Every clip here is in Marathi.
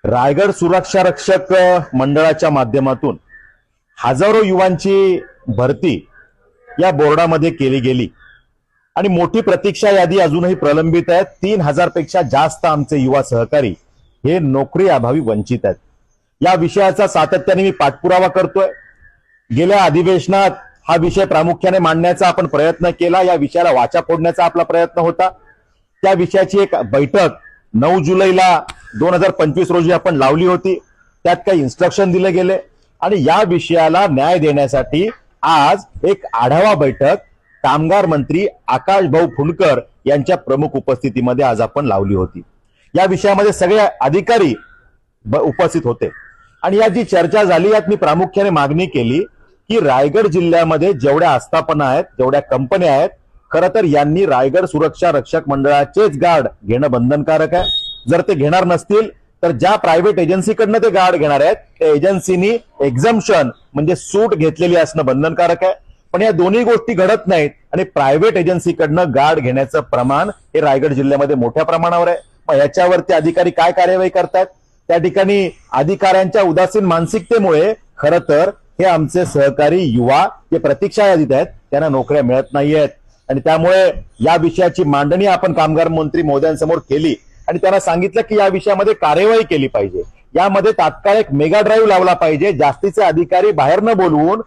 रायगड सुरक्षा रक्षक मंडळाच्या माध्यमातून हजारो युवांची भरती या बोर्डामध्ये केली गेली आणि मोठी प्रतीक्षा यादी अजूनही प्रलंबित आहे। 3000 पेक्षा जास्त आमचे युवा सहकारी हे नोकरी अभावी वंचित आहेत। या विषयाचा सातत्याने मी पाठपुरावा करतोय। गेल्या अधिवेशनात हा विषय प्रामुख्याने मांडण्याचा आपण प्रयत्न केला, या विषयाला वाचा फोडण्याचा आपला प्रयत्न होता। त्या विषयाची एक बैठक 9 जुलैला 2025 रोजी आपण लावली होती। त्यात काही इन्स्ट्रक्शन दिले गेले आणि या विषयाला न्याय देण्यासाठी आज एक आढावा बैठक कामगार मंत्री आकाश भाऊ फुंडकर यांच्या प्रमुख उपस्थितीमध्ये आज आपण लावली होती। या विषयामध्ये सगळे अधिकारी उपस्थित होते आणि यात जी चर्चा झाली यात मी प्रामुख्याने मागणी केली की रायगड जिल्ह्यामध्ये जेवढ्या आस्थापना आहेत, जेवढ्या कंपन्या आहेत, खरं तर यांनी रायगड सुरक्षा रक्षक मंडळाचेच गार्ड घेणं बंधनकारक आहे। जर ते घेणार नसतील तर ज्या प्रायव्हेट एजन्सीकडनं ते गार्ड घेणार आहेत त्या एजन्सीनी एक्झम्पशन म्हणजे सूट घेतलेली असणं बंधनकारक आहे। पण या दोन्ही गोष्टी घडत नाहीत आणि प्रायव्हेट एजन्सीकडनं गार्ड घेण्याचं प्रमाण हे रायगड जिल्ह्यामध्ये मोठ्या प्रमाणावर आहे। मग याच्यावरती अधिकारी काय कार्यवाही करतात? त्या ठिकाणी अधिकाऱ्यांच्या उदासीन मानसिकतेमुळे खरं तर हे आमचे सहकारी युवा जे प्रतीक्षा यादीत आहेत त्यांना नोकऱ्या मिळत नाहीयेत आणि त्यामुळे या विषयाची मांडणी आपण कामगार मंत्री महोदयांसमोर केली आणि त्यांना सांगितलं की या विषयामध्ये कार्यवाही केली पाहिजे। यामध्ये तात्काळ एक मेगा ड्राईव्ह लावला पाहिजे, जास्तीचे अधिकारी बाहेर न बोलवून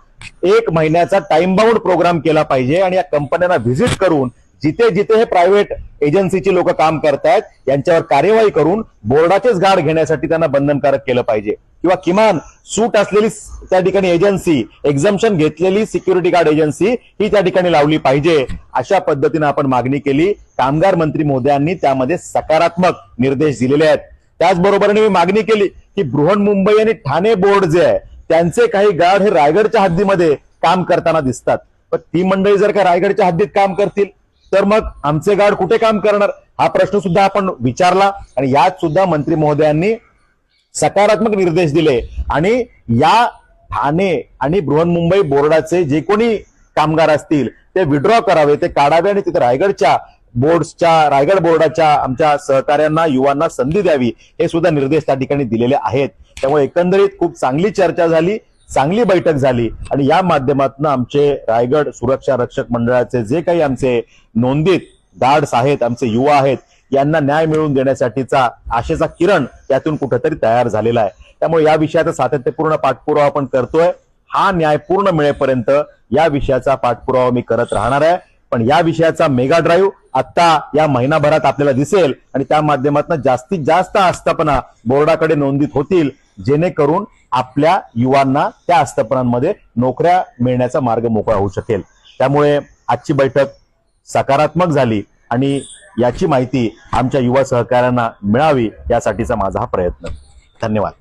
1 महिन्याचा टाइम बाउंड प्रोग्राम केला पाहिजे आणि या कंपन्यांना व्हिजिट करून जिथे जिथे हे प्रायव्हेट एजन्सीची लोक काम करतायत यांच्यावर कार्यवाही करून बोर्डाचेच गार्ड घेण्यासाठी त्यांना बंधनकारक केलं पाहिजे किंवा किमान सूट असलेली त्या ठिकाणी एजन्सी, एक्झम्पशन घेतलेली सिक्युरिटी गार्ड एजन्सी ही त्या ठिकाणी लावली पाहिजे। अशा पद्धतीने आपण मागणी केली। कामगार मंत्री महोदयांनी त्यामध्ये सकारात्मक निर्देश दिलेले आहेत। त्याचबरोबरीने मी मागणी केली की बृहन्मुंबई आणि ठाणे बोर्ड जे आहे त्यांचे काही गार्ड हे रायगडच्या हद्दीमध्ये काम करताना दिसतात। पण ती मंडळी जर का रायगडच्या हद्दीत काम करतील तर मग आमचे गार्ड कुठे काम करणार? हा प्रश्न सुद्धा आपण विचारला आणि यात सुद्धा मंत्री महोदयांनी सकारात्मक निर्देश दिले आणि या ठाणे आणि बृहन्मुंबई बोर्डाचे जे कोणी कामगार असतील ते विड्रॉ करावे, ते काढावे आणि तिथे रायगड बोर्डाच्या आमच्या सहकार्यांना, युवांना संधी द्यावी, हे सुद्धा निर्देश त्या ठिकाणी दिलेले आहेत। त्यामुळे एकंदरीत खूप चांगली चर्चा झाली, चांगली बैठक झाली आणि या माध्यमातून आमचे रायगड सुरक्षा रक्षक मंडळाचे जे काही आमचे नोंदित गार्ड्स आहेत, आमचे युवा आहेत, यांना न्याय मिळवून देण्यासाठीचा आशेचा किरण यातून कुठेतरी तयार झालेला आहे। त्यामुळे या विषयाचा सातत्यपूर्ण पाठपुरावा आपण करतोय। हा न्याय पूर्ण मिळेपर्यंत या विषयाचा पाठपुरावा मी करत राहणार आहे। पण या विषयाचा मेगा ड्राईव्ह आता या महिनाभरात आपल्याला दिसेल आणि त्या माध्यमातून जास्तीत जास्त आस्थापना बोर्डाकडे नोंदित होतील, जेणेकरून आपल्या युवांना त्या आस्थापनांमध्ये नोकऱ्या मिळण्याचा मार्ग मोकळा होऊ शकेल। त्यामुळे आजची बैठक सकारात्मक झाली आणि याची माहिती आमच्या युवा सहकाऱ्यांना मिळावी यासाठीचा माझा हा प्रयत्न। धन्यवाद।